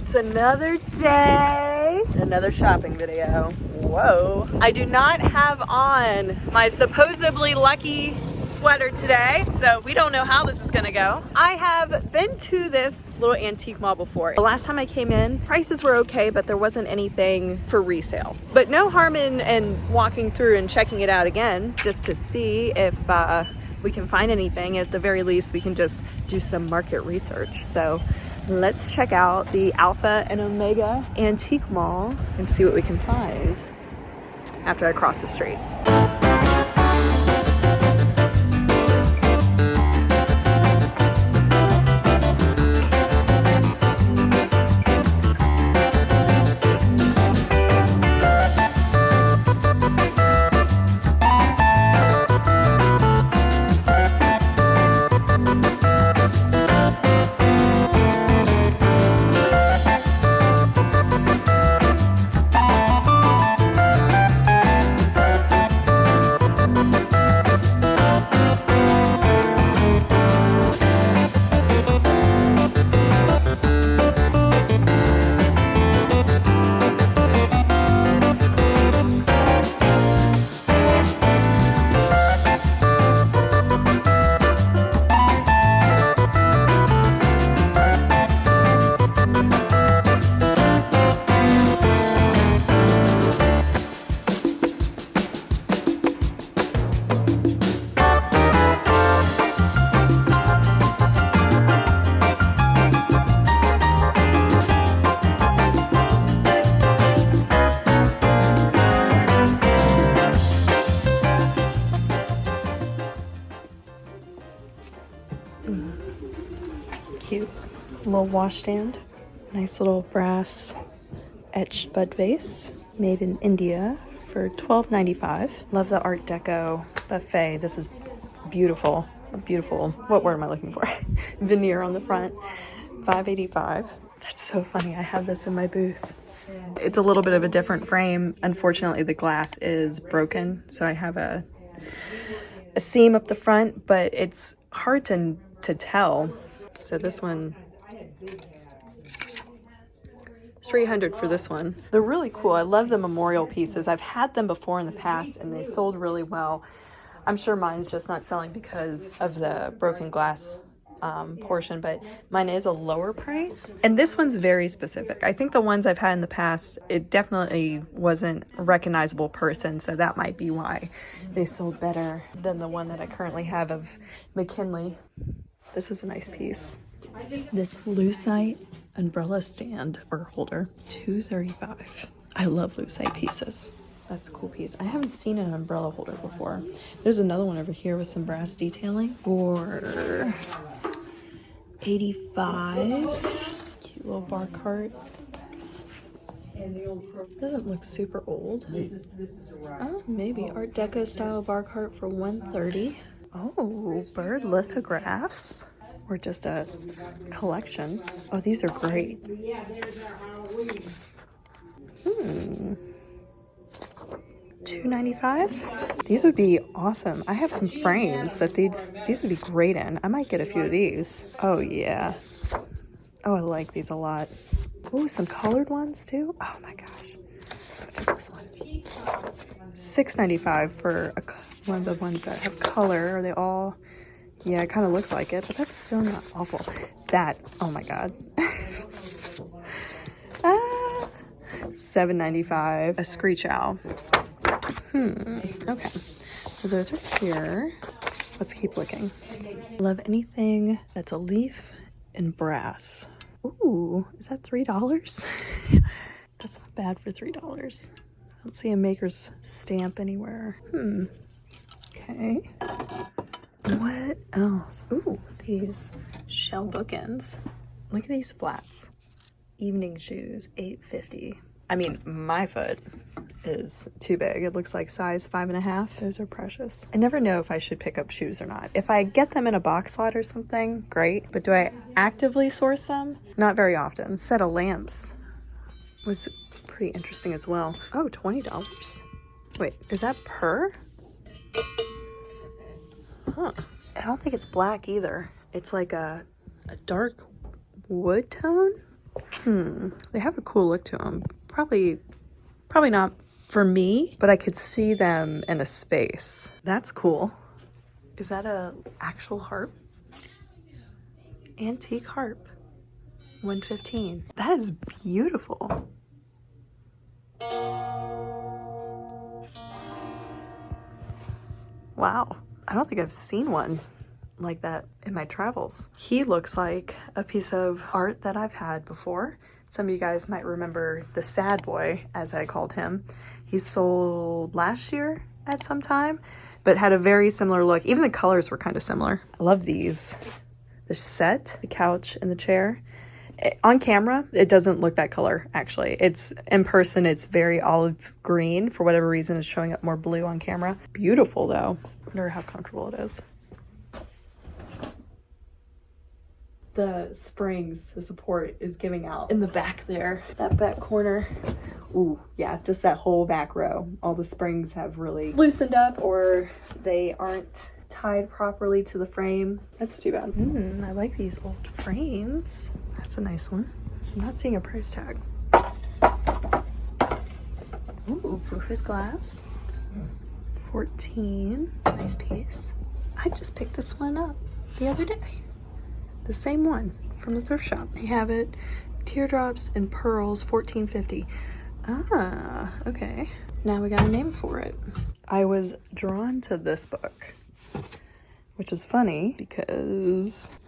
It's another day, another shopping video. Whoa. I do not have on my supposedly lucky sweater today, so we don't know how this is gonna go. I have been to this little antique mall before. The last time I came in, prices were okay, but there wasn't anything for resale. But no harm in walking through and checking it out again, just to see if we can find anything. At the very least, we can just do some market research. So let's check out the Alpha and Omega Antique Mall and see what we can find after I cross the street. Cute little washstand, nice little brass etched bud vase made in India for $12.95. Love the Art Deco buffet. This is beautiful, a beautiful, what word am I looking for? Veneer on the front, $5.85. That's so funny, I have this in my booth. It's a little bit of a different frame. Unfortunately, the glass is broken, so I have a seam up the front, but it's hard to tell. So this one, $300 for this one. They're really cool. I love the memorial pieces. I've had them before in the past and they sold really well. I'm sure mine's just not selling because of the broken glass portion, but mine is a lower price. And this one's very specific. I think the ones I've had in the past, it definitely wasn't a recognizable person, so that might be why they sold better than the one that I currently have of McKinley. This is a nice piece. This lucite umbrella stand or holder, $2.35. I love lucite pieces. That's a cool piece. I haven't seen an umbrella holder before. There's another one over here with some brass detailing for $85. Cute little bar cart. Doesn't look super old. Oh, maybe Art Deco style bar cart for $130. Oh, bird lithographs, or just a collection. Oh, these are great. $2.95. These would be awesome. I have some frames that these would be great in. I might get a few of these. Oh yeah. Oh, I like these a lot. Oh, some colored ones too. Oh my gosh. What is this one? $6.95 for one of the ones that have color. Are they all? Yeah, it kind of looks like it, but that's still not awful. That, oh my god. $7.95. A screech owl. Okay. So those are here. Let's keep looking. Love anything that's a leaf and brass. Ooh, is that $3? That's not bad for $3. I don't see a maker's stamp anywhere. Okay. What else? Ooh, these shell bookends. Look at these flats. Evening shoes, $8.50. I mean, my foot is too big. It looks like size 5.5. Those are precious. I never know if I should pick up shoes or not. If I get them in a box lot or something, great. But do I actively source them? Not very often. Set of lamps was pretty interesting as well. Oh, $20. Wait, is that per? Huh. I don't think it's black either. It's like a dark wood tone. They have a cool look to them. Probably not for me, but I could see them in a space. That's cool. Is that a actual harp? Antique harp. 115. That is beautiful. Wow. I don't think I've seen one like that in my travels. He looks like a piece of art that I've had before. Some of you guys might remember the sad boy, as I called him. He sold last year at some time, but had a very similar look. Even the colors were kind of similar. I love these. The set, the couch, and the chair. On camera, it doesn't look that color, actually. It's in person, it's very olive green. For whatever reason, it's showing up more blue on camera. Beautiful, though. I wonder how comfortable it is. The springs, the support is giving out in the back there, that back corner. Ooh, yeah, just that whole back row. All the springs have really loosened up, or they aren't tied properly to the frame. That's too bad. I like these old frames. That's a nice one. I'm not seeing a price tag. Ooh, Rufus glass. 14. It's a nice piece. I just picked this one up the other day. The same one from the thrift shop. They have it. Teardrops and Pearls, $14.50. Ah, okay. Now we got a name for it. I was drawn to this book, which is funny because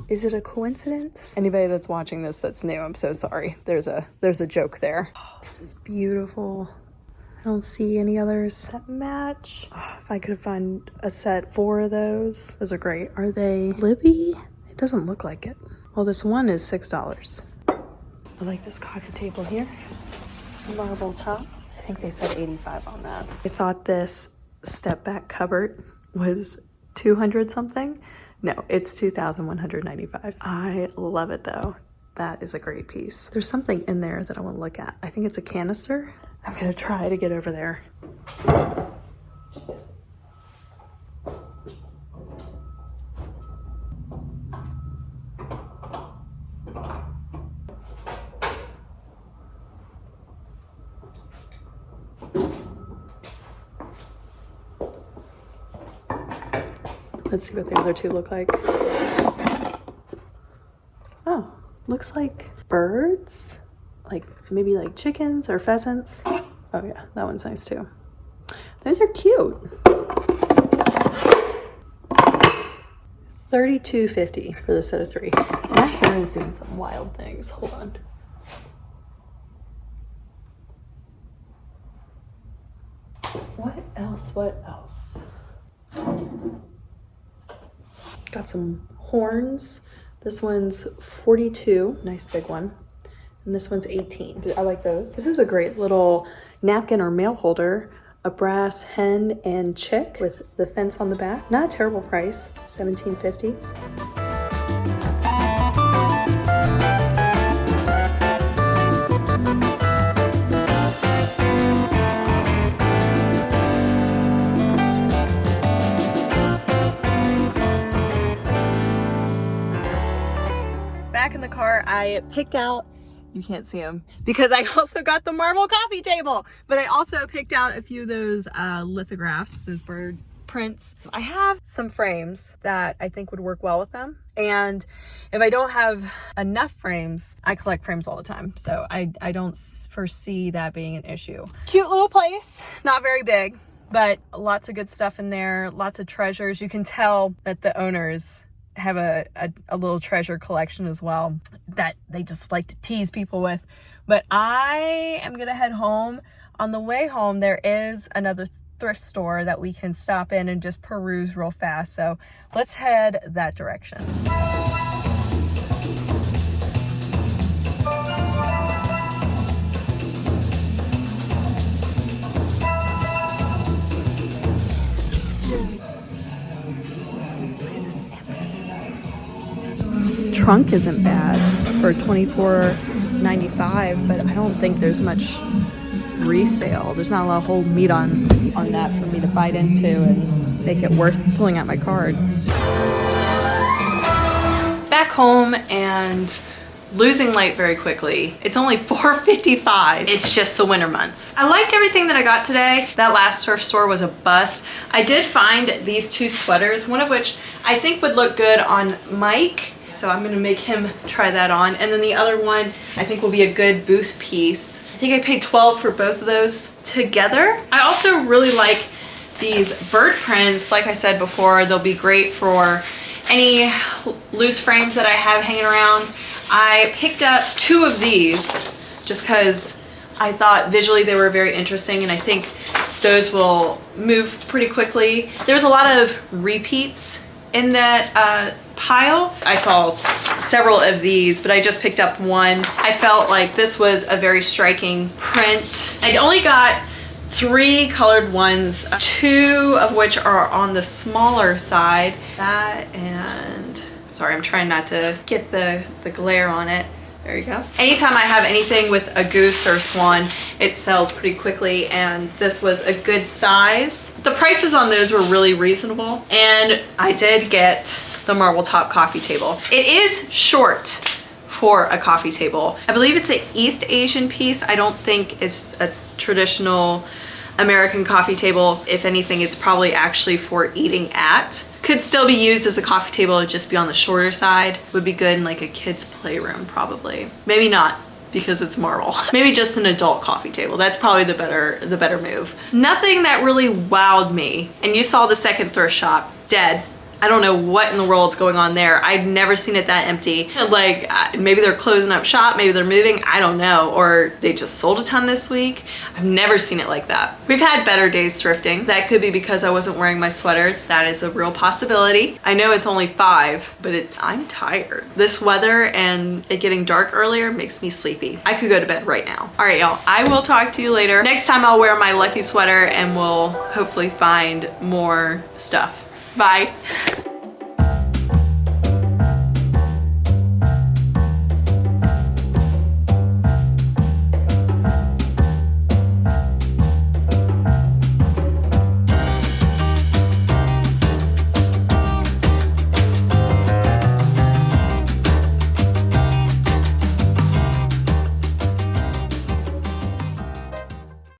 is it a coincidence? Anybody that's watching this that's new, I'm so sorry. There's a joke there. Oh, this is beautiful. I don't see any others that match. Oh, if I could find a set, 4 of those are great. Are they Libby? It doesn't look like it. Well, this one is $6. I like this coffee table here. Marble top. I think they said 85 on that. I thought this step back cupboard was 200 something. No, it's 2,195. I love it though. That is a great piece. There's something in there that I want to look at. I think it's a canister. I'm gonna try to get over there. Jeez. Let's see what the other two look like. Oh, looks like birds. Like maybe like chickens or pheasants. Oh yeah, that one's nice too. Those are cute. $32.50 for the set of 3. My hair is doing some wild things. Hold on. What else? What else? Got some horns. This one's 42. Nice big one. And this one's 18. I like those. This is a great little napkin or mail holder. A brass hen and chick with the fence on the back. Not a terrible price, $17.50. Back in the car, I picked out, you can't see them because I also got the marble coffee table, but I also picked out a few of those lithographs, those bird prints. I have some frames that I think would work well with them. And if I don't have enough frames, I collect frames all the time. So I don't foresee that being an issue. Cute little place, not very big, but lots of good stuff in there, lots of treasures. You can tell that the owners have a little treasure collection as well that they just like to tease people with. But I am gonna head home. On the way home, there is another thrift store that we can stop in and just peruse real fast. So let's head that direction. Trunk isn't bad for $24.95, but I don't think there's much resale. There's not a lot of whole meat on that for me to bite into and make it worth pulling out my card. Back home and losing light very quickly. It's only 4:55. It's just the winter months. I liked everything that I got today. That last thrift store was a bust. I did find these two sweaters, one of which I think would look good on Mike. So I'm gonna make him try that on. And then the other one I think will be a good booth piece. I think I paid $12 for both of those together. I also really like these bird prints. Like I said before, they'll be great for any loose frames that I have hanging around. I picked up 2 of these just because I thought visually they were very interesting, and I think those will move pretty quickly. There's a lot of repeats in that pile. I saw several of these, but I just picked up one. I felt like this was a very striking print. I only got 3 colored ones, 2 of which are on the smaller side. That and, sorry, I'm trying not to get the glare on it. There you go. Anytime I have anything with a goose or a swan, it sells pretty quickly, and this was a good size. The prices on those were really reasonable, and I did get the marble top coffee table. It is short for a coffee table. I believe it's an East Asian piece. I don't think it's a traditional American coffee table. If anything, it's probably actually for eating at. Could still be used as a coffee table, it'd just be on the shorter side. Would be good in like a kid's playroom probably. Maybe not, because it's marble. Maybe just an adult coffee table. That's probably the better move. Nothing that really wowed me. And you saw the second thrift shop, dead. I don't know what in the world's going on there. I've never seen it that empty. Like, maybe they're closing up shop, maybe they're moving, I don't know. Or they just sold a ton this week. I've never seen it like that. We've had better days thrifting. That could be because I wasn't wearing my sweater. That is a real possibility. I know it's only 5, but I'm tired. This weather and it getting dark earlier makes me sleepy. I could go to bed right now. All right, y'all, I will talk to you later. Next time I'll wear my lucky sweater and we'll hopefully find more stuff. Bye.